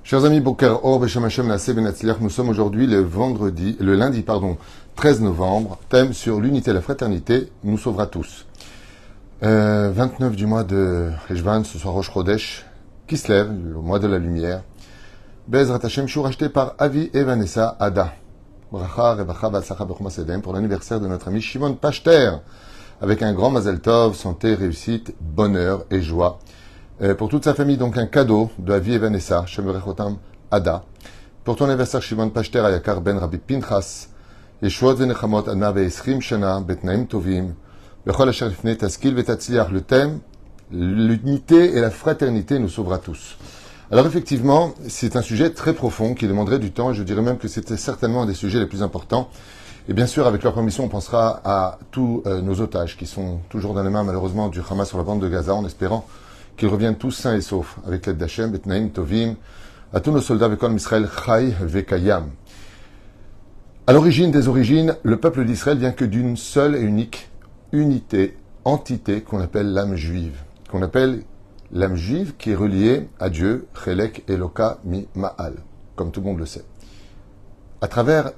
Chers amis, Boker Or, Beshem Hashem, Naaseh Ben Hatzliach, nous sommes aujourd'hui le lundi, 13 novembre, thème sur l'unité et la fraternité, nous sauvera tous. 29 du mois de Heshvan, ce soir Rosh Chodesh, qui se lève, le mois de la lumière. Bezrat Hashem, Shur acheté par Avi et Vanessa Ada. Bracha, Rebacha, Valsacha, Bechoma Sedem, pour l'anniversaire de notre ami Shimon Pachter, avec un grand Mazel Tov, santé, réussite, bonheur et joie. Pour toute sa famille, donc un cadeau de Avi et Vanessa, Shem Berechotam Ada. Pour ton anniversaire, Shimon Pachter, Ayakar Ben Rabbi Pinchas, Yeshuot Venechamot Adna Ve'esrim Shana, Betnaim Tovim, Bechol Asher Lifnei Taskil Vetatzliach. Le thème, l'unité et la fraternité nous sauvera tous. Alors effectivement, c'est un sujet très profond qui demanderait du temps, et je dirais même que c'était certainement un des sujets les plus importants. Et bien sûr, avec leur permission, on pensera à tous nos otages qui sont toujours dans les mains, malheureusement, du Hamas sur la bande de Gaza, en espérant qu'ils reviennent tous sains et saufs, avec l'aide d'Hachem, Betnaim Tovim, à tous nos soldats, Vekol Israël, Chai Vekayam. À l'origine des origines, le peuple d'Israël vient que d'une seule et unique unité, entité qu'on appelle l'âme juive. Qu'on appelle l'âme juive qui est reliée à Dieu, Chelek Eloka Mi Ma'al, comme tout le monde le sait. À travers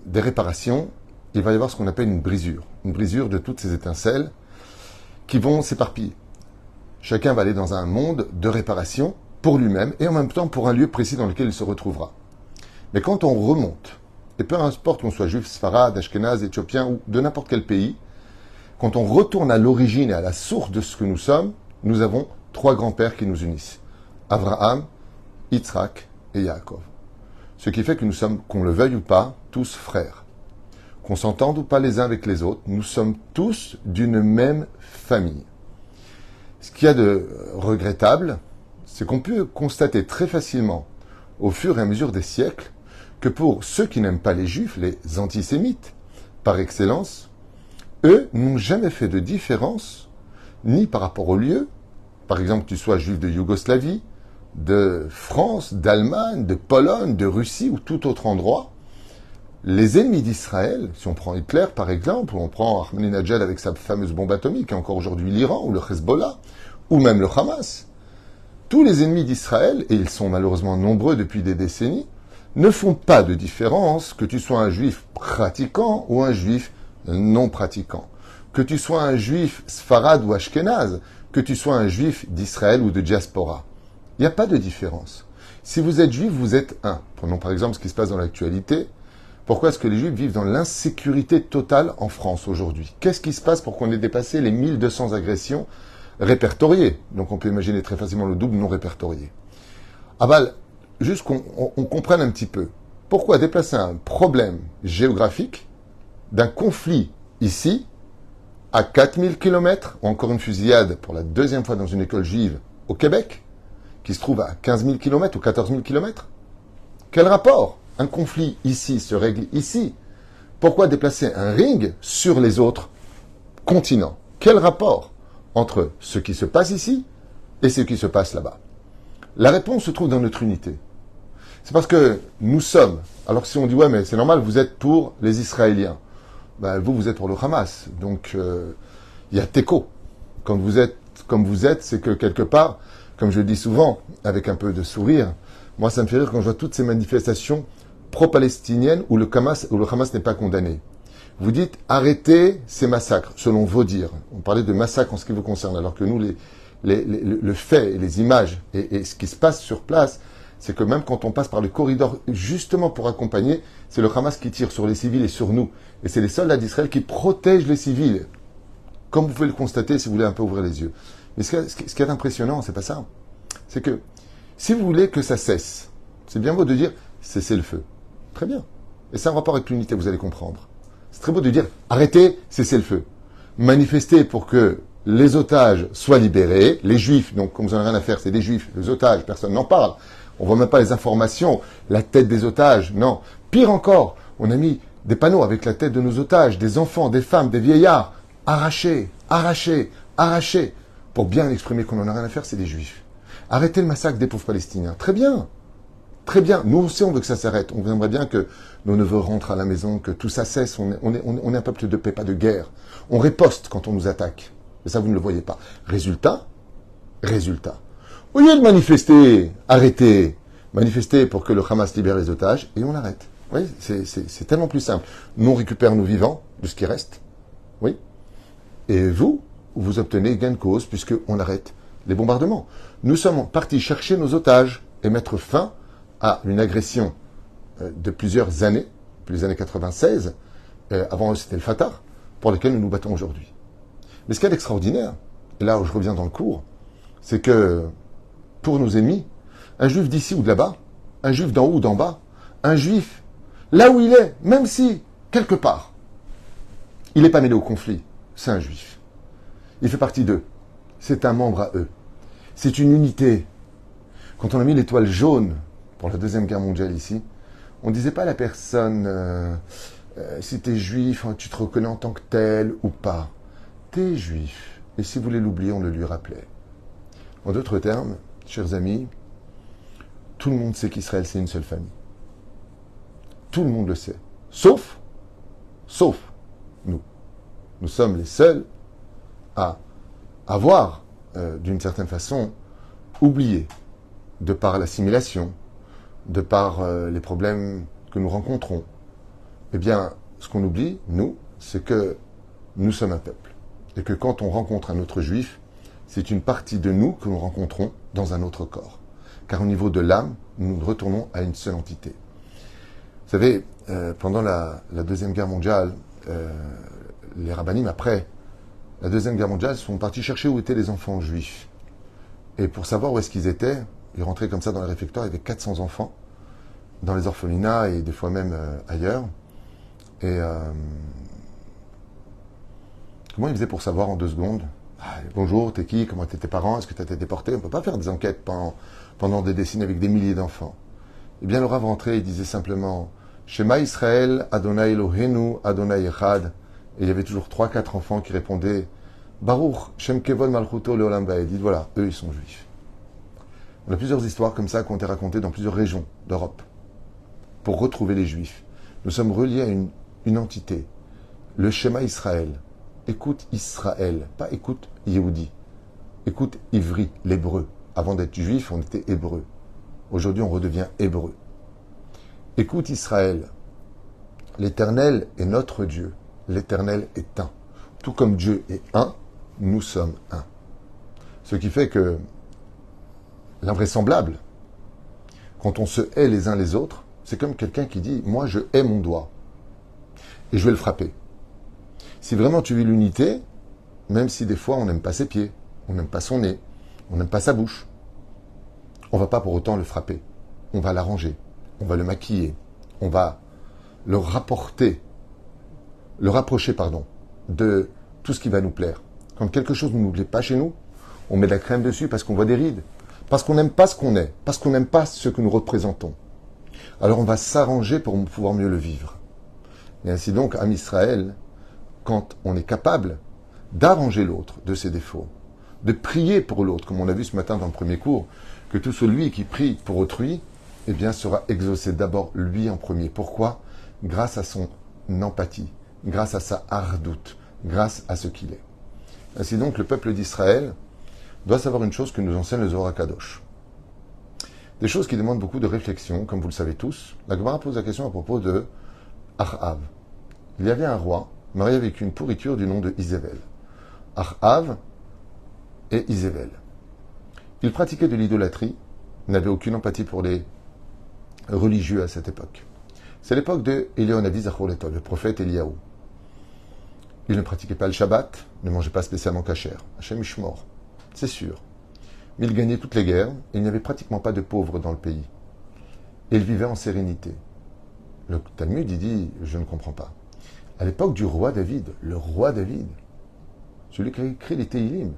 des réparations, il va y avoir ce qu'on appelle une brisure de toutes ces étincelles qui vont s'éparpiller. Chacun va aller dans un monde de réparation pour lui-même et en même temps pour un lieu précis dans lequel il se retrouvera. Mais quand on remonte, et peu importe qu'on soit juif, sfarad, ashkénaze, éthiopien ou de n'importe quel pays, quand on retourne à l'origine et à la source de ce que nous sommes, nous avons trois grands-pères qui nous unissent. Abraham, Yitzhak et Yaakov. Ce qui fait que nous sommes, qu'on le veuille ou pas, tous frères. Qu'on s'entende ou pas les uns avec les autres, nous sommes tous d'une même famille. Ce qu'il y a de regrettable, c'est qu'on peut constater très facilement, au fur et à mesure des siècles, que pour ceux qui n'aiment pas les juifs, les antisémites, par excellence, eux n'ont jamais fait de différence, ni par rapport au lieu, par exemple que tu sois juif de Yougoslavie, de France, d'Allemagne, de Pologne, de Russie ou tout autre endroit. Les ennemis d'Israël, si on prend Hitler par exemple, ou on prend Ahmadinejad avec sa fameuse bombe atomique, et encore aujourd'hui l'Iran, ou le Hezbollah, ou même le Hamas, tous les ennemis d'Israël, et ils sont malheureusement nombreux depuis des décennies, ne font pas de différence que tu sois un juif pratiquant ou un juif non pratiquant, que tu sois un juif sfarad ou ashkénaze, que tu sois un juif d'Israël ou de diaspora. Il n'y a pas de différence. Si vous êtes juif, vous êtes un. Prenons par exemple ce qui se passe dans l'actualité. Pourquoi est-ce que les Juifs vivent dans l'insécurité totale en France aujourd'hui? Qu'est-ce qui se passe pour qu'on ait dépassé les 1200 agressions répertoriées? Donc on peut imaginer très facilement le double non répertorié. Juste qu'on comprenne un petit peu. Pourquoi déplacer un problème géographique d'un conflit ici, à 4000 km, ou encore une fusillade pour la deuxième fois dans une école juive au Québec, qui se trouve à 15 000 km ou 14 000 km? Quel rapport? Un conflit ici se règle ici. Pourquoi déplacer un ring sur les autres continents? Quel rapport entre ce qui se passe ici et ce qui se passe là-bas? La réponse se trouve dans notre unité. C'est parce que nous sommes, alors si on dit ouais mais c'est normal, vous êtes pour les Israéliens, vous êtes pour le Hamas, donc il y a Teko. Quand vous êtes comme vous êtes, c'est que quelque part, comme je le dis souvent, avec un peu de sourire, moi ça me fait rire quand je vois toutes ces manifestations pro-palestiniennes où le Hamas n'est pas condamné. Vous dites arrêtez ces massacres, selon vos dires. On parlait de massacres en ce qui vous concerne, alors que nous, le fait et les images et ce qui se passe sur place, c'est que même quand on passe par le corridor justement pour accompagner, c'est le Hamas qui tire sur les civils et sur nous. Et c'est les soldats d'Israël qui protègent les civils. Comme vous pouvez le constater si vous voulez un peu ouvrir les yeux. Mais ce qui est impressionnant, c'est pas ça. C'est que si vous voulez que ça cesse, c'est bien beau de dire cessez le feu. Très bien. Et c'est un rapport avec l'unité, vous allez comprendre. C'est très beau de dire arrêtez, cessez le feu. Manifestez pour que les otages soient libérés. Les juifs, donc comme vous n'en avez rien à faire, c'est des juifs, les otages, personne n'en parle. On ne voit même pas les informations, la tête des otages, non. Pire encore, on a mis des panneaux avec la tête de nos otages, des enfants, des femmes, des vieillards, arrachés, pour bien exprimer qu'on n'en a rien à faire, c'est des juifs. Arrêtez le massacre des pauvres Palestiniens. Très bien. Très bien. Nous aussi, on veut que ça s'arrête. On aimerait bien que nos neveux rentrent à la maison, que tout ça cesse. On est un peuple de paix, pas de guerre. On riposte quand on nous attaque. Et ça, vous ne le voyez pas. Résultat. Au lieu de manifester, arrêtez. manifester pour que le Hamas libère les otages, et on arrête. Oui, c'est tellement plus simple. Nous, on récupère nos vivants, de ce qui reste. Oui. Et vous obtenez gain de cause, puisqu'on arrête les bombardements. Nous sommes partis chercher nos otages et mettre fin à une agression de plusieurs années, depuis les années 96, avant eux c'était le Fatah, pour lesquels nous nous battons aujourd'hui. Mais ce qui est extraordinaire, et là où je reviens dans le cours, c'est que pour nos ennemis, un juif d'ici ou de là-bas, un juif d'en haut ou d'en bas, un juif, là où il est, même si, quelque part, il n'est pas mêlé au conflit, c'est un juif. Il fait partie d'eux. C'est un membre à eux. C'est une unité. Quand on a mis l'étoile jaune pour la Deuxième Guerre mondiale ici, on ne disait pas à la personne si tu es juif, tu te reconnais en tant que tel ou pas. Tu es juif. Et si vous voulez l'oublier, on le lui rappelait. En d'autres termes, chers amis, tout le monde sait qu'Israël, c'est une seule famille. Tout le monde le sait. Sauf nous. Nous sommes les seuls à avoir, d'une certaine façon, oublié, de par l'assimilation, de par les problèmes que nous rencontrons. Eh bien, ce qu'on oublie, nous, c'est que nous sommes un peuple. Et que quand on rencontre un autre juif, c'est une partie de nous que nous rencontrons dans un autre corps. Car au niveau de l'âme, nous retournons à une seule entité. Vous savez, pendant la Deuxième Guerre mondiale, les rabbinim, après la Deuxième Guerre mondiale, sont partis chercher où étaient les enfants juifs. Et pour savoir où est-ce qu'ils étaient, ils rentraient comme ça dans les réfectoires, il y avait 400 enfants, dans les orphelinats et des fois même ailleurs. Et comment ils faisaient pour savoir en 2 secondes? Bonjour, t'es qui? Comment étaient tes parents? Est-ce que t'as été déporté? On ne peut pas faire des enquêtes pendant des décennies avec des milliers d'enfants. Eh bien, le Rav rentrait, il disait simplement Shema Israël, Adonai Eloheinu, Adonai Echad. Et il y avait toujours 3-4 enfants qui répondaient Baruch, Shem Kevod Malchuto Leolam Vaed. Dites voilà, eux ils sont juifs. On a plusieurs histoires comme ça qui ont été racontées dans plusieurs régions d'Europe pour retrouver les juifs. Nous sommes reliés à une entité, le Shema Israël. Écoute Israël, pas écoute Yehudi. Écoute Ivri, l'hébreu. Avant d'être juif, on était hébreu. Aujourd'hui, on redevient hébreu. Écoute Israël. L'Éternel est notre Dieu. L'Éternel est un. Tout comme Dieu est un, nous sommes un. Ce qui fait que l'invraisemblable, quand on se hait les uns les autres, c'est comme quelqu'un qui dit « Moi, je hais mon doigt et je vais le frapper ». Si vraiment tu vis l'unité, même si des fois on n'aime pas ses pieds, on n'aime pas son nez, on n'aime pas sa bouche, on ne va pas pour autant le frapper. On va l'arranger, on va le maquiller, on va le rapprocher, de tout ce qui va nous plaire. Quand quelque chose ne nous plaît pas chez nous, on met de la crème dessus parce qu'on voit des rides, parce qu'on n'aime pas ce qu'on est, parce qu'on n'aime pas ce que nous représentons. Alors on va s'arranger pour pouvoir mieux le vivre. Et ainsi donc, Am Israël, quand on est capable d'arranger l'autre de ses défauts, de prier pour l'autre, comme on a vu ce matin dans le premier cours, que tout celui qui prie pour autrui, eh bien, sera exaucé d'abord lui en premier. Pourquoi? Grâce à son empathie, grâce à sa hardoute, grâce à ce qu'il est. Ainsi donc, le peuple d'Israël doit savoir une chose que nous enseigne le Zohar HaKadosh. Des choses qui demandent beaucoup de réflexion, comme vous le savez tous. La Gemara pose la question à propos de Achav. Il y avait un roi marié avec une pourriture du nom de Izével. Achav et Izével. Il pratiquait de l'idolâtrie, n'avait aucune empathie pour les religieux à cette époque. C'est l'époque de Eliyahu Zachor Letov, le prophète Eliyahu. Il ne pratiquait pas le Shabbat, ne mangeait pas spécialement kasher. Hachem Ishmor, c'est sûr. Mais il gagnait toutes les guerres, et il n'y avait pratiquement pas de pauvres dans le pays. Et il vivait en sérénité. Le Talmud, il dit, je ne comprends pas. À l'époque du roi David, le roi David, celui qui a écrit les Tehillim,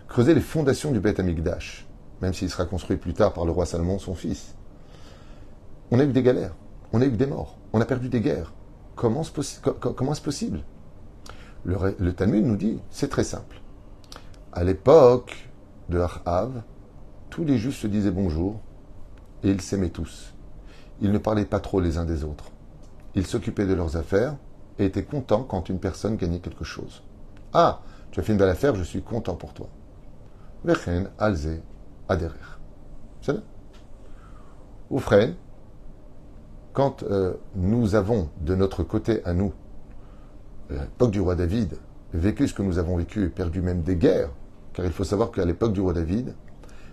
creusait les fondations du Beth Amikdash, même s'il sera construit plus tard par le roi Salomon, son fils. On a eu des galères, on a eu des morts, on a perdu des guerres. Comment est-ce possible? Le Talmud nous dit, c'est très simple. À l'époque de Achav, tous les juifs se disaient bonjour et ils s'aimaient tous. Ils ne parlaient pas trop les uns des autres. Ils s'occupaient de leurs affaires et étaient contents quand une personne gagnait quelque chose. Ah, tu as fait une belle affaire, je suis content pour toi. Vechen alze aderer. C'est là. Oufren, quand nous avons de notre côté à nous, à l'époque du roi David, vécu ce que nous avons vécu et perdu même des guerres, car il faut savoir qu'à l'époque du roi David,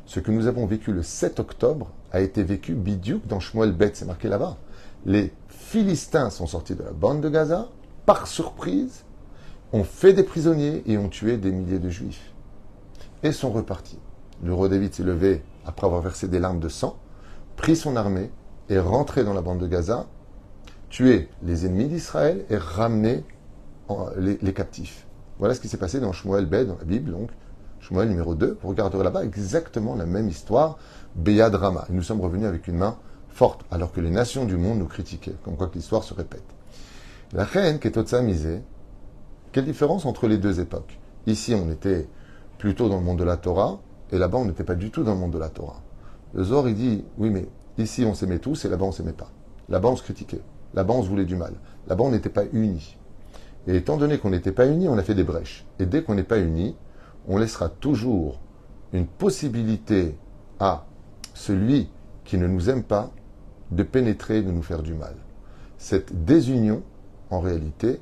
ce que nous avons vécu le 7 octobre a été vécu bidiouk dans Shmuel Bet, c'est marqué là-bas. Les Philistins sont sortis de la bande de Gaza, par surprise, ont fait des prisonniers et ont tué des milliers de juifs. Et sont repartis. Le roi David s'est levé après avoir versé des larmes de sang, pris son armée et rentré dans la bande de Gaza, tué les ennemis d'Israël et ramené les captifs. Voilà ce qui s'est passé dans Shmuel Bet, dans la Bible, donc Shmuel numéro 2. Vous regarderez là-bas exactement la même histoire, Beyad Rama. Et nous sommes revenus avec une main forte, alors que les nations du monde nous critiquaient, comme quoi que l'histoire se répète. La reine qui est Otsamisée, quelle différence entre les deux époques? Ici, on était plutôt dans le monde de la Torah, et là-bas, on n'était pas du tout dans le monde de la Torah. Le Zohar, il dit, oui, mais ici, on s'aimait tous, et là-bas, on ne s'aimait pas. Là-bas, on se critiquait. Là-bas, on se voulait du mal. Là-bas, on n'était pas unis. Et étant donné qu'on n'était pas unis, on a fait des brèches. Et dès qu'on n'est pas unis, on laissera toujours une possibilité à celui qui ne nous aime pas de pénétrer, de nous faire du mal. Cette désunion, en réalité,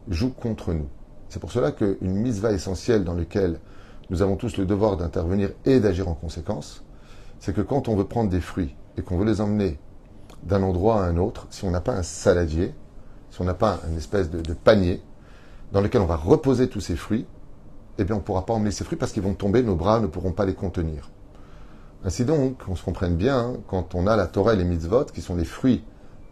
joue contre nous. C'est pour cela qu'une mitzvah essentielle dans laquelle nous avons tous le devoir d'intervenir et d'agir en conséquence, c'est que quand on veut prendre des fruits et qu'on veut les emmener d'un endroit à un autre, si on n'a pas un saladier, si on n'a pas une espèce de panier dans lequel on va reposer tous ces fruits, eh bien on ne pourra pas emmener ces fruits parce qu'ils vont tomber, nos bras ne pourront pas les contenir. Ainsi donc, on se comprenne bien, hein, quand on a la Torah et les mitzvot, qui sont les fruits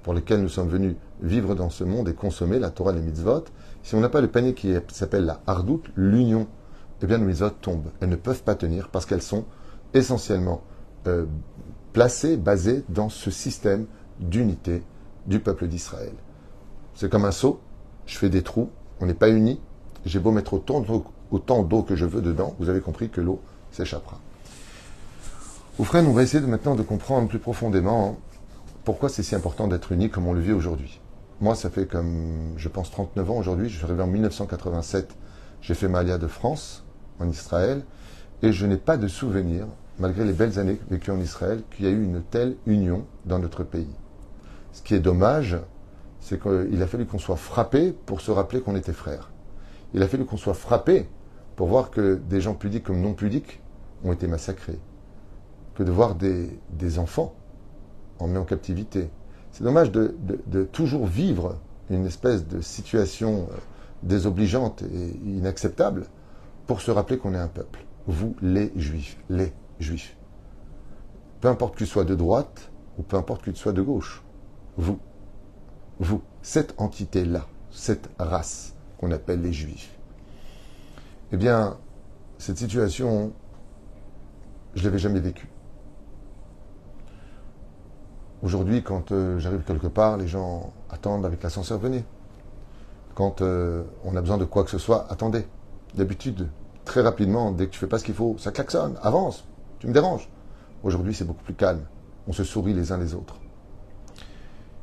pour lesquels nous sommes venus vivre dans ce monde et consommer la Torah et les mitzvot, si on n'a pas le panier qui s'appelle la hardout, l'union, eh bien nos mitzvot tombent. Elles ne peuvent pas tenir parce qu'elles sont essentiellement placées, basées dans ce système d'unité du peuple d'Israël. C'est comme un seau, je fais des trous, on n'est pas unis, j'ai beau mettre autant d'eau que je veux dedans, vous avez compris que l'eau s'échappera. Oufren, on va essayer maintenant de comprendre plus profondément pourquoi c'est si important d'être unis comme on le vit aujourd'hui. Moi, ça fait comme, je pense, 39 ans aujourd'hui, je suis arrivé en 1987, j'ai fait ma alia de France, en Israël, et je n'ai pas de souvenir, malgré les belles années vécues en Israël, qu'il y a eu une telle union dans notre pays. Ce qui est dommage, c'est qu'il a fallu qu'on soit frappé pour se rappeler qu'on était frères. Il a fallu qu'on soit frappé pour voir que des gens pudiques comme non pudiques ont été massacrés. Que de voir des enfants emmenés en captivité. C'est dommage de toujours vivre une espèce de situation désobligeante et inacceptable pour se rappeler qu'on est un peuple. Vous, les Juifs. Peu importe que tu sois de droite ou peu importe que tu sois de gauche. Vous, cette entité-là, cette race qu'on appelle les Juifs. Eh bien, cette situation, je ne l'avais jamais vécue. Aujourd'hui, quand j'arrive quelque part, les gens attendent avec l'ascenseur, venez. Quand on a besoin de quoi que ce soit, attendez. D'habitude, très rapidement, dès que tu fais pas ce qu'il faut, ça klaxonne, avance, tu me déranges. Aujourd'hui, c'est beaucoup plus calme. On se sourit les uns les autres.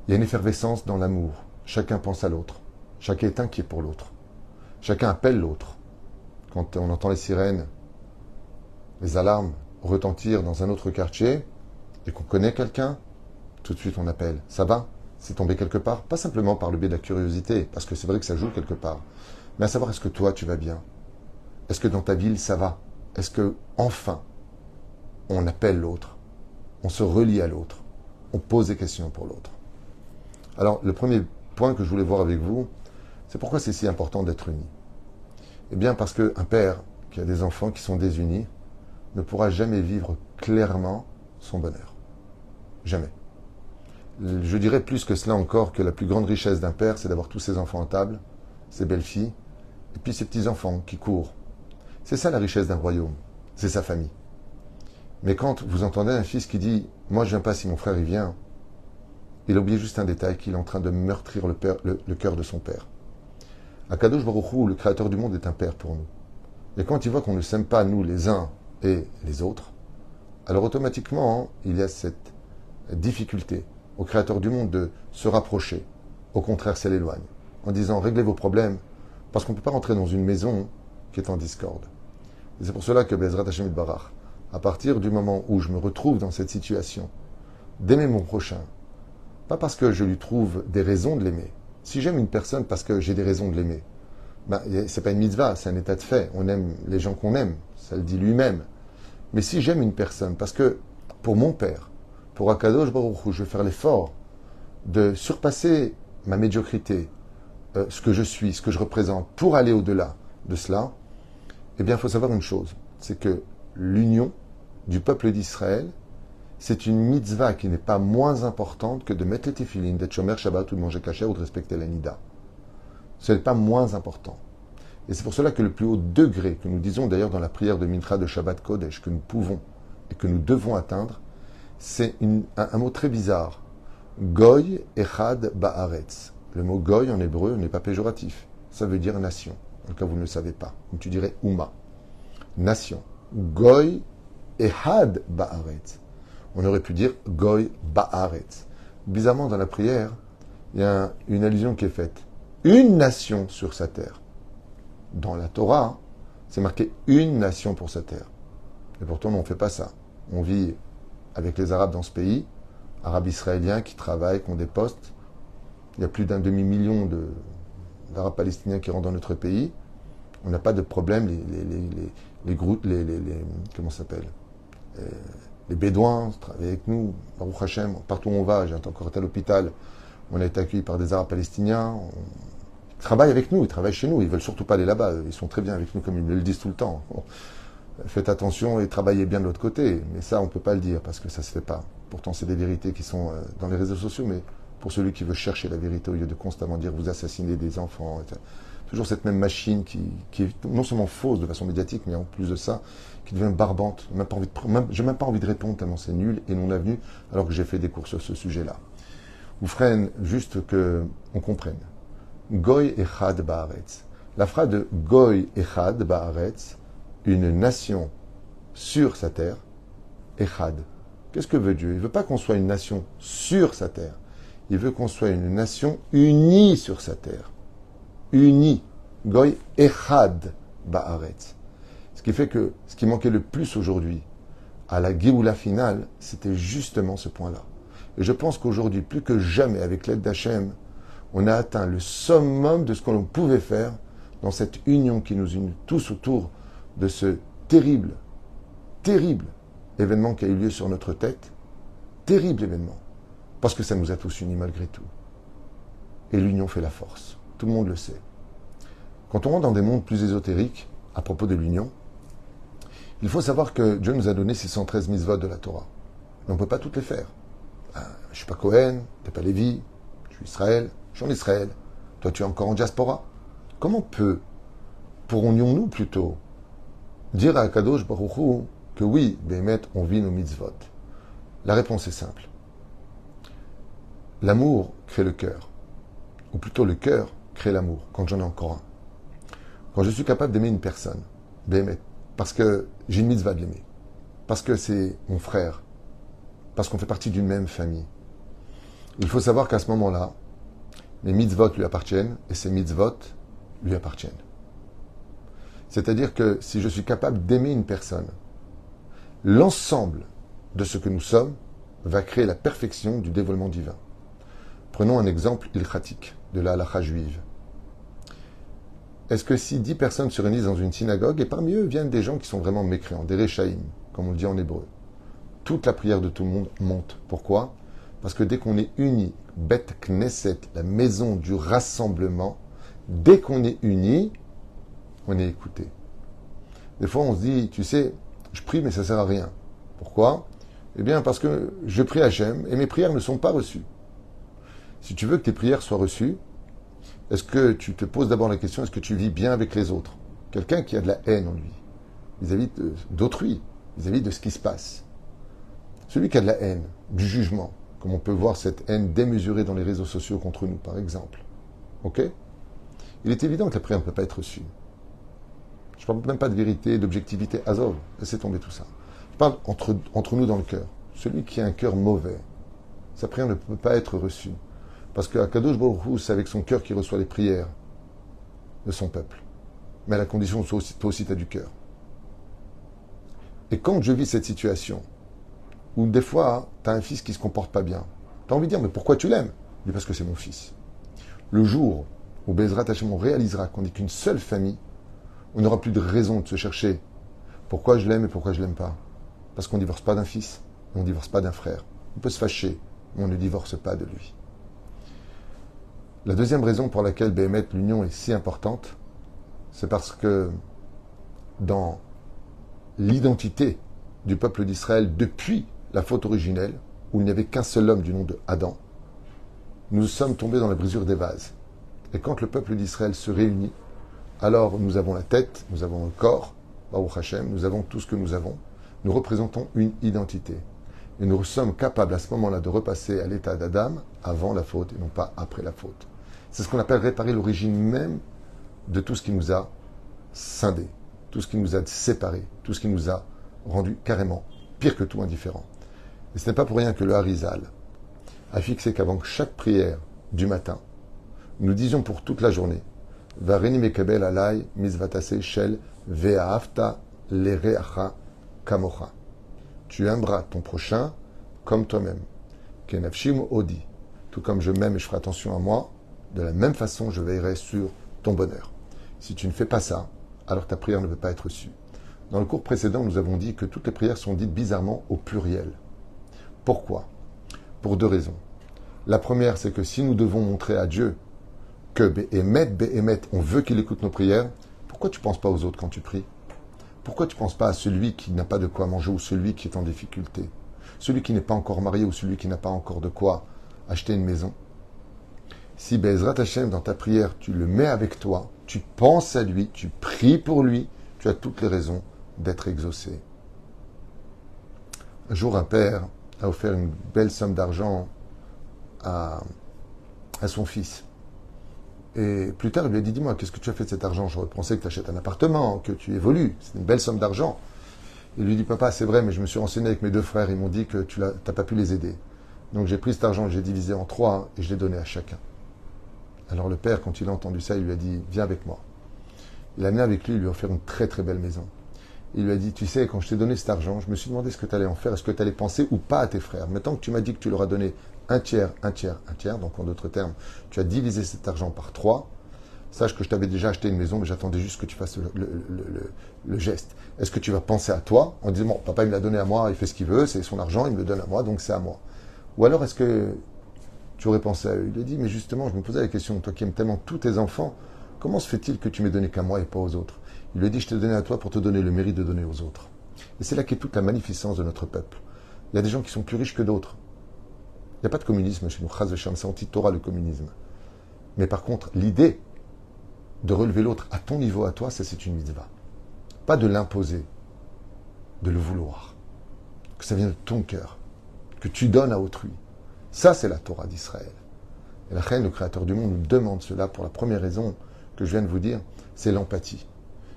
Il y a une effervescence dans l'amour. Chacun pense à l'autre. Chacun est inquiet pour l'autre. Chacun appelle l'autre. Quand on entend les sirènes, les alarmes retentir dans un autre quartier et qu'on connaît quelqu'un, tout de suite on appelle. Ça va? C'est tombé quelque part? Pas simplement par le biais de la curiosité, parce que c'est vrai que ça joue quelque part. Mais à savoir, est-ce que toi tu vas bien? Est-ce que dans ta ville ça va? Est-ce que, enfin, on appelle l'autre? On se relie à l'autre? On pose des questions pour l'autre? Alors, le premier point que je voulais voir avec vous, c'est pourquoi c'est si important d'être unis. Eh bien, parce qu'un père qui a des enfants qui sont désunis ne pourra jamais vivre clairement son bonheur. Jamais. Je dirais plus que cela encore que la plus grande richesse d'un père, c'est d'avoir tous ses enfants à table, ses belles-filles, et puis ses petits-enfants qui courent. C'est ça la richesse d'un royaume, c'est sa famille. Mais quand vous entendez un fils qui dit « Moi je viens pas si mon frère y vient », il a oublié juste un détail, qu'il est en train de meurtrir le cœur de son père. Akadosh Baruch Hu, le créateur du monde, est un père pour nous. Et quand il voit qu'on ne s'aime pas, nous, les uns et les autres, alors automatiquement, il y a cette difficulté au créateur du monde de se rapprocher. Au contraire, ça l'éloigne. En disant, réglez vos problèmes, parce qu'on ne peut pas rentrer dans une maison qui est en discorde. Et c'est pour cela que Bezrat Hashem Yitbarach, à partir du moment où je me retrouve dans cette situation, d'aimer mon prochain, pas parce que je lui trouve des raisons de l'aimer. Si j'aime une personne parce que j'ai des raisons de l'aimer, ben, c'est pas une mitzvah, c'est un état de fait. On aime les gens qu'on aime, ça le dit lui-même. Mais si j'aime une personne parce que, pour mon père, pour Akadosh Baruch Hu, je vais faire l'effort de surpasser ma médiocrité, ce que je suis, ce que je représente, pour aller au-delà de cela, eh bien, il faut savoir une chose, c'est que l'union du peuple d'Israël, c'est une mitzvah qui n'est pas moins importante que de mettre les téfilines, d'être shomer Shabbat ou de manger kasher ou de respecter la nida. Ce n'est pas moins important. Et c'est pour cela que le plus haut degré, que nous disons d'ailleurs dans la prière de Mincha de Shabbat Kodesh, que nous pouvons et que nous devons atteindre, c'est un mot très bizarre. Goy echad ba'aretz. Le mot goy en hébreu n'est pas péjoratif. Ça veut dire nation. En tout cas, vous ne le savez pas. Donc tu dirais Ouma. Nation. Goy echad ba'aretz. On aurait pu dire goy ba'aretz. Bizarrement, dans la prière, il y a une allusion qui est faite. Une nation sur sa terre. Dans la Torah, c'est marqué une nation pour sa terre. Et pourtant, on ne fait pas ça. On vit avec les Arabes dans ce pays, Arabes israéliens qui travaillent, qui ont des postes. Il y a plus d'un demi-million d'Arabes palestiniens qui rentrent dans notre pays. On n'a pas de problème. Les groupes, comment ça s'appelle, les Bédouins travaillent avec nous. Baruch Hashem, partout où on va, j'ai encore été à l'hôpital, on a été accueillis par des Arabes palestiniens. Ils travaillent avec nous, ils travaillent chez nous. Ils ne veulent surtout pas aller là-bas. Ils sont très bien avec nous, comme ils me le disent tout le temps. Bon, faites attention et travaillez bien de l'autre côté. Mais ça, on ne peut pas le dire parce que ça ne se fait pas. Pourtant, c'est des vérités qui sont dans les réseaux sociaux, mais pour celui qui veut chercher la vérité au lieu de constamment dire vous assassinez des enfants, etc. Toujours cette même machine qui est non seulement fausse de façon médiatique, mais en plus de ça, qui devient barbante. Je n'ai même pas envie de répondre tellement c'est nul et non avenu, alors que j'ai fait des cours sur ce sujet-là. Ou freine juste qu'on comprenne. Goy echad ba'aretz. La phrase de Goy echad ba'aretz, une nation sur sa terre, echad. Qu'est-ce que veut Dieu? Il ne veut pas qu'on soit une nation sur sa terre. Il veut qu'on soit une nation unie sur sa terre. Unie. Goy echad ba'aretz. Ce qui fait que ce qui manquait le plus aujourd'hui à la Géoula finale, c'était justement ce point-là. Et je pense qu'aujourd'hui, plus que jamais, avec l'aide d'Hachem, on a atteint le summum de ce que l'on pouvait faire dans cette union qui nous unit tous autour de ce terrible, terrible événement qui a eu lieu sur notre tête. Terrible événement. Parce que ça nous a tous unis malgré tout. Et l'union fait la force. Tout le monde le sait. Quand on rentre dans des mondes plus ésotériques, à propos de l'union, il faut savoir que Dieu nous a donné 613 mitzvot de la Torah. Mais on ne peut pas toutes les faire. Je ne suis pas Cohen, tu n'es pas Lévi, je suis Israël, je suis en Israël. Toi, tu es encore en diaspora. Comment pourrions-nous plutôt dire à Kadosh Baruch Hu que oui, Bémet, on vit nos mitzvot? La réponse est simple. L'amour crée le cœur. Ou plutôt le cœur crée l'amour, quand j'en ai encore un. Quand je suis capable d'aimer une personne, Bémet, parce que j'ai une mitzvah de l'aimer, parce que c'est mon frère, parce qu'on fait partie d'une même famille. Il faut savoir qu'à ce moment-là, les mitzvot lui appartiennent et ces mitzvot lui appartiennent. C'est-à-dire que si je suis capable d'aimer une personne, l'ensemble de ce que nous sommes va créer la perfection du dévoilement divin. Prenons un exemple ilchatique de la halakha juive. Est-ce que si 10 personnes se réunissent dans une synagogue, et parmi eux viennent des gens qui sont vraiment mécréants, des rechaïm, comme on le dit en hébreu, toute la prière de tout le monde monte. Pourquoi? Parce que dès qu'on est unis, Bet Knesset, la maison du rassemblement, dès qu'on est unis, on est écouté. Des fois, on se dit, tu sais, je prie, mais ça ne sert à rien. Pourquoi? Eh bien, parce que je prie Hachem et mes prières ne sont pas reçues. Si tu veux que tes prières soient reçues, est-ce que tu te poses d'abord la question, est-ce que tu vis bien avec les autres? Quelqu'un qui a de la haine en lui, vis-à-vis d'autrui, vis-à-vis de ce qui se passe. Celui qui a de la haine, du jugement, comme on peut voir cette haine démesurée dans les réseaux sociaux contre nous, par exemple. Ok? Il est évident que la prière ne peut pas être reçue. Je ne parle même pas de vérité, d'objectivité, azov, laissez tomber tout ça. Je parle entre nous dans le cœur. Celui qui a un cœur mauvais, sa prière ne peut pas être reçue. Parce que Akadosh Baruch Hu, c'est avec son cœur qu'il reçoit les prières de son peuple. Mais à la condition que toi aussi tu as du cœur. Et quand je vis cette situation, Ou des fois, tu as un fils qui se comporte pas bien. Tu as envie de dire, mais pourquoi tu l'aimes? Il dit, parce que c'est mon fils. Le jour où Bezrat Hashem, on réalisera qu'on n'est qu'une seule famille, on n'aura plus de raison de se chercher pourquoi je l'aime et pourquoi je l'aime pas. Parce qu'on ne divorce pas d'un fils, et on ne divorce pas d'un frère. On peut se fâcher, mais on ne divorce pas de lui. La deuxième raison pour laquelle Béhémet, l'union est si importante, c'est parce que dans l'identité du peuple d'Israël depuis la faute originelle, où il n'y avait qu'un seul homme du nom de Adam, nous sommes tombés dans la brisure des vases. Et quand le peuple d'Israël se réunit, alors nous avons la tête, nous avons le corps, Baruch Hashem, nous avons tout ce que nous avons. Nous représentons une identité. Et nous sommes capables à ce moment-là de repasser à l'état d'Adam avant la faute et non pas après la faute. C'est ce qu'on appelle réparer l'origine même de tout ce qui nous a scindés, tout ce qui nous a séparés, tout ce qui nous a rendus carrément pire que tout indifférents. Et ce n'est pas pour rien que le Harizal a fixé qu'avant chaque prière du matin, nous disions pour toute la journée Vareni mekabel alay mizvatase shel ve'ahavta lereacha kamocha. Tu aimeras ton prochain comme toi-même. Kenafshim odi. Tout comme je m'aime et je ferai attention à moi, de la même façon je veillerai sur ton bonheur. Si tu ne fais pas ça, alors ta prière ne peut pas être reçue. Dans le cours précédent, nous avons dit que toutes les prières sont dites bizarrement au pluriel. Pourquoi? Pour deux raisons. La première, c'est que si nous devons montrer à Dieu que Béhémet, on veut qu'il écoute nos prières, pourquoi tu ne penses pas aux autres quand tu pries? Pourquoi tu ne penses pas à celui qui n'a pas de quoi manger ou celui qui est en difficulté? Celui qui n'est pas encore marié ou celui qui n'a pas encore de quoi acheter une maison? Si Bezrat Hashem, dans ta prière, tu le mets avec toi, tu penses à lui, tu pries pour lui, tu as toutes les raisons d'être exaucé. Un jour, un père a offert une belle somme d'argent à son fils. Et plus tard, il lui a dit, dis-moi, qu'est-ce que tu as fait de cet argent? J'aurais pensé que tu achètes un appartement, que tu évolues. C'est une belle somme d'argent. Il lui dit, papa, c'est vrai, mais je me suis renseigné avec mes deux frères. Ils m'ont dit que tu n'as pas pu les aider. Donc j'ai pris cet argent, j'ai divisé en trois et je l'ai donné à chacun. Alors le père, quand il a entendu ça, il lui a dit, viens avec moi. Il l'a amené avec lui, il lui a offert une très très belle maison. Il lui a dit, tu sais, quand je t'ai donné cet argent, je me suis demandé ce que tu allais en faire, est-ce que tu allais penser ou pas à tes frères. Maintenant que tu m'as dit que tu leur as donné un tiers, donc en d'autres termes, tu as divisé cet argent par 3, sache que je t'avais déjà acheté une maison, mais j'attendais juste que tu fasses le geste. Est-ce que tu vas penser à toi, en disant, bon, papa il me l'a donné à moi, il fait ce qu'il veut, c'est son argent, il me le donne à moi, donc c'est à moi. Ou alors est-ce que tu aurais pensé à eux? Il a dit, mais justement, je me posais la question, toi qui aimes tellement tous tes enfants, comment se fait-il que tu m'aies donné qu'à moi et pas aux autres? Il lui a dit, je t'ai donné à toi pour te donner le mérite de donner aux autres. Et c'est là qu'est toute la magnificence de notre peuple. Il y a des gens qui sont plus riches que d'autres. Il n'y a pas de communisme chez nous, Chaz v'Shalom, c'est anti-Torah le communisme. Mais par contre, l'idée de relever l'autre à ton niveau à toi, ça c'est une mitzvah. Pas de l'imposer, de le vouloir. Que ça vienne de ton cœur, que tu donnes à autrui. Ça c'est la Torah d'Israël. Et la reine, le créateur du monde, nous demande cela pour la première raison que je viens de vous dire, c'est l'empathie.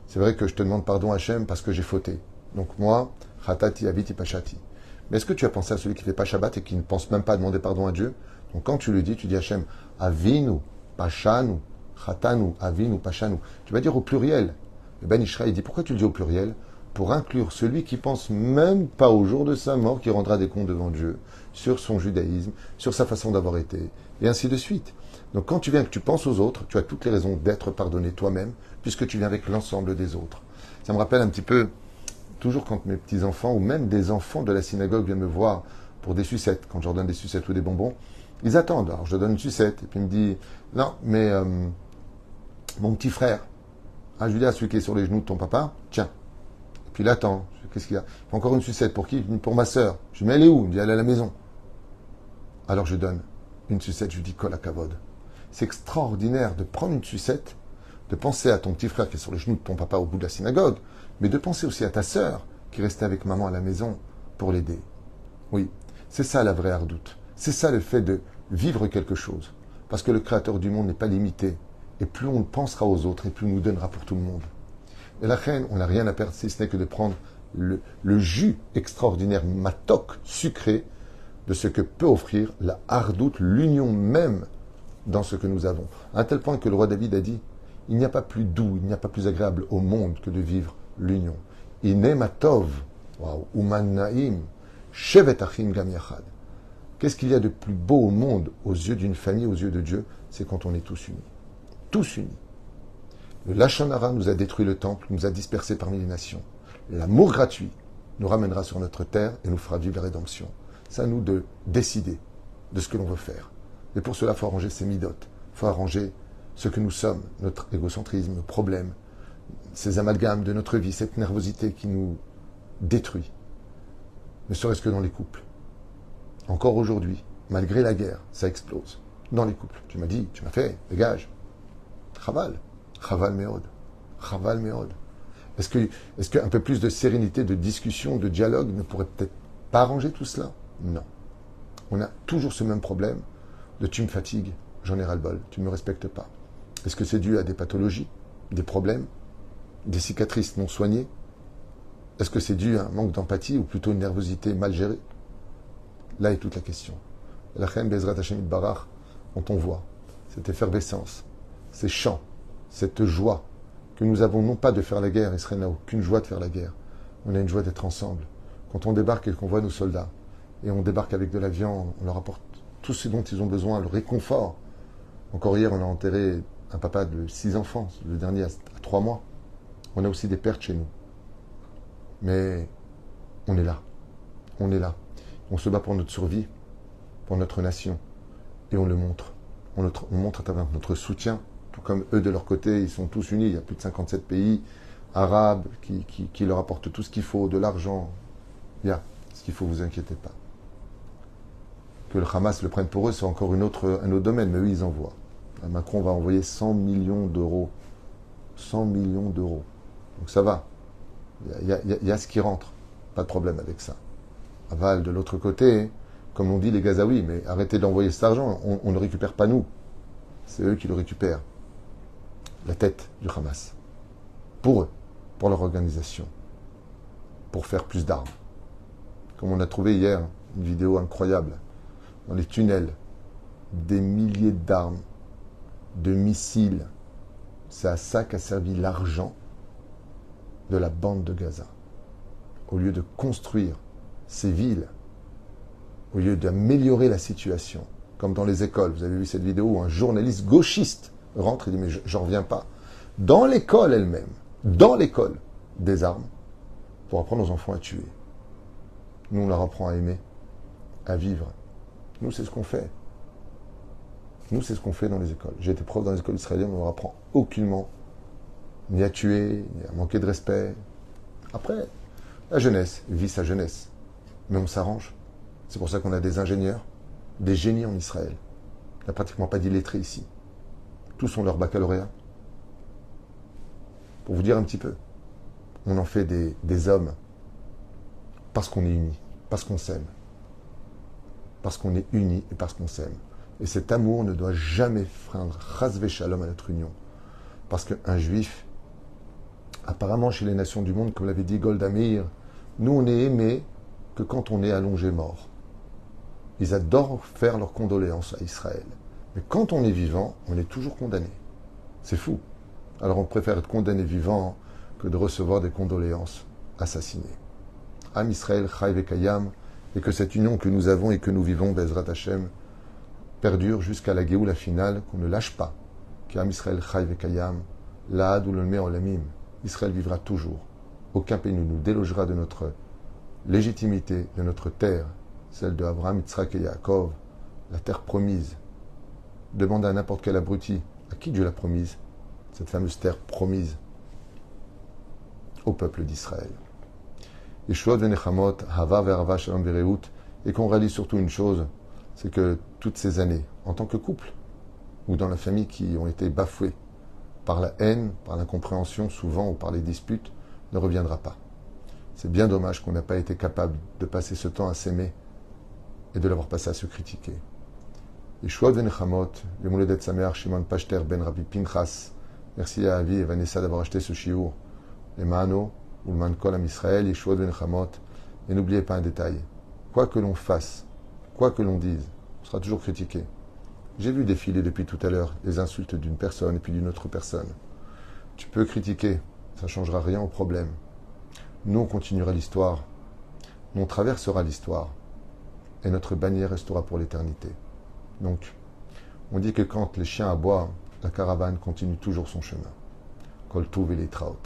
C'est vrai que je te demande pardon Hachem parce que j'ai fauté. Donc moi, Chatati Aviti Pashati. Mais est-ce que tu as pensé à celui qui ne fait pas Shabbat et qui ne pense même pas à demander pardon à Dieu? Donc quand tu le dis, tu dis Hachem, Avinu, Pashanu, Chatanu, Avinu, Pashanu. Tu vas dire au pluriel. Et Ben Ishra, il dit, pourquoi tu le dis au pluriel? Pour inclure celui qui pense même pas au jour de sa mort, qui rendra des comptes devant Dieu, sur son judaïsme, sur sa façon d'avoir été, et ainsi de suite. Donc quand tu viens que tu penses aux autres, tu as toutes les raisons d'être pardonné toi-même, puisque tu viens avec l'ensemble des autres. Ça me rappelle un petit peu, toujours quand mes petits-enfants, ou même des enfants de la synagogue viennent me voir pour des sucettes, quand je leur donne des sucettes ou des bonbons, ils attendent. Alors je leur donne une sucette, et puis il me dit, non, mais mon petit frère, je lui dis à celui qui est sur les genoux de ton papa, tiens. Et puis il attend, qu'est-ce qu'il y a? Il fait encore une sucette, pour qui? Pour ma sœur. Je lui dis, mais elle est où? Il me dit, elle est à la maison. Alors je donne une sucette, je lui dis, kol hakavod. C'est extraordinaire de prendre une sucette, de penser à ton petit frère qui est sur les genoux de ton papa au bout de la synagogue, mais de penser aussi à ta sœur qui restait avec maman à la maison pour l'aider. Oui, c'est ça la vraie hardoute. C'est ça le fait de vivre quelque chose. Parce que le Créateur du monde n'est pas limité. Et plus on pensera aux autres, et plus on nous donnera pour tout le monde. Et la reine, on n'a rien à perdre, si ce n'est que de prendre le jus extraordinaire, matok, sucré, de ce que peut offrir la hardoute, l'union même dans ce que nous avons. À un tel point que le roi David a dit, il n'y a pas plus doux, il n'y a pas plus agréable au monde que de vivre l'union. Inematov, uman naim, Shevet Achim Gam Yachad. Qu'est-ce qu'il y a de plus beau au monde, aux yeux d'une famille, aux yeux de Dieu? C'est quand on est tous unis. Tous unis. Le Lachon Hara nous a détruit le temple, nous a dispersés parmi les nations. L'amour gratuit nous ramènera sur notre terre et nous fera vivre la rédemption. C'est à nous de décider de ce que l'on veut faire. Et pour cela, il faut arranger ses midotes. Il faut arranger ce que nous sommes, notre égocentrisme, nos problèmes, ces amalgames de notre vie, cette nervosité qui nous détruit. Ne serait-ce que dans les couples. Encore aujourd'hui, malgré la guerre, ça explose. Dans les couples. Tu m'as dit, tu m'as fait, dégage. Chaval. Chaval meod. Chaval meod. Est-ce qu'un peu plus de sérénité, de discussion, de dialogue ne pourrait peut-être pas arranger tout cela? Non. On a toujours ce même problème de tu me fatigues, j'en ai ras-le-bol, tu ne me respectes pas. Est-ce que c'est dû à des pathologies, des problèmes, des cicatrices non soignées? Est-ce que c'est dû à un manque d'empathie ou plutôt une nervosité mal gérée? Là est toute la question. La Chen Bezrat Hashem Barach, quand on voit cette effervescence, ces chants, cette joie que nous avons non pas de faire la guerre, Israël n'a aucune joie de faire la guerre, on a une joie d'être ensemble. Quand on débarque et qu'on voit nos soldats, et on débarque avec de la viande, on leur apporte tout ce dont ils ont besoin, le réconfort. Encore hier, on a enterré un papa de 6 enfants, le dernier à 3 mois. On a aussi des pertes chez nous. Mais on est là. On est là. On se bat pour notre survie, pour notre nation. Et on le montre. On montre à travers notre soutien. Tout comme eux, de leur côté, ils sont tous unis. Il y a plus de 57 pays arabes qui leur apportent tout ce qu'il faut, de l'argent. Il y a ce qu'il faut, vous inquiétez pas. Que le Hamas le prenne pour eux, c'est encore un autre domaine. Mais eux, ils envoient. Macron va envoyer 100 millions d'euros. 100 millions d'euros. Donc ça va. Il y a ce qui rentre. Pas de problème avec ça. Aval, de l'autre côté, comme on dit les Gazaouis, mais arrêtez d'envoyer cet argent, on ne récupère pas nous. C'est eux qui le récupèrent. La tête du Hamas. Pour eux, pour leur organisation. Pour faire plus d'armes. Comme on a trouvé hier, une vidéo incroyable. Dans les tunnels, des milliers d'armes, de missiles. C'est à ça qu'a servi l'argent de la bande de Gaza. Au lieu de construire ces villes, au lieu d'améliorer la situation, comme dans les écoles. Vous avez vu cette vidéo où un journaliste gauchiste rentre et dit « mais j'en reviens pas ». Dans l'école elle-même, dans l'école, des armes pour apprendre aux enfants à tuer. Nous, on leur apprend à aimer, à vivre. Nous, c'est ce qu'on fait. Nous, c'est ce qu'on fait dans les écoles. J'ai été prof dans les écoles israéliennes, on ne leur apprend aucunement ni à tuer, ni à manquer de respect. Après, la jeunesse vit sa jeunesse. Mais on s'arrange. C'est pour ça qu'on a des ingénieurs, des génies en Israël. Il n'y a pratiquement pas d'illettrés ici. Tous ont leur baccalauréat. Pour vous dire un petit peu, on en fait des hommes parce qu'on est unis, parce qu'on s'aime. Parce qu'on est unis et parce qu'on s'aime. Et cet amour ne doit jamais freindre chas shalom à notre union. Parce qu'un juif, apparemment chez les nations du monde, comme l'avait dit Golda Meir, nous on est aimés que quand on est allongé mort. Ils adorent faire leurs condoléances à Israël. Mais quand on est vivant, on est toujours condamné. C'est fou. Alors on préfère être condamné vivant que de recevoir des condoléances assassinées. Am Israël, Chai Vekayam, et que cette union que nous avons et que nous vivons, Bezrat Hashem, perdure jusqu'à la Géoula finale, qu'on ne lâche pas. Qu'Am Israël, Chai Vekayam, Laad ou le Olamim, Israël vivra toujours. Aucun pays ne nous délogera de notre légitimité, de notre terre, celle de Abraham, Yitzhak et Yaakov, la terre promise. Demande à n'importe quel abruti, à qui Dieu l'a promise, cette fameuse terre promise au peuple d'Israël. Yeshua venechamot, hava verava shalom vereut, et qu'on réalise surtout une chose, c'est que toutes ces années, en tant que couple, ou dans la famille qui ont été bafouées par la haine, par l'incompréhension souvent, ou par les disputes, ne reviendra pas. C'est bien dommage qu'on n'a pas été capable de passer ce temps à s'aimer et de l'avoir passé à se critiquer. Yeshua venechamot, le Mouledet Sameach Shimon Pachter ben Rabbi Pinchas. Merci à Avi et Vanessa d'avoir acheté ce shiur. Les Mano, ou le Man Kol Am Israël, Yeshua venechamot. Et n'oubliez pas un détail. Quoi que l'on fasse, quoi que l'on dise, on sera toujours critiqué. J'ai vu défiler depuis tout à l'heure les insultes d'une personne et puis d'une autre personne. Tu peux critiquer, ça ne changera rien au problème. Nous, on continuera l'histoire on traversera l'histoire et notre bannière restera pour l'éternité. Donc, on dit que quand les chiens aboient, la caravane continue toujours son chemin. Kol Tuv et les Traot.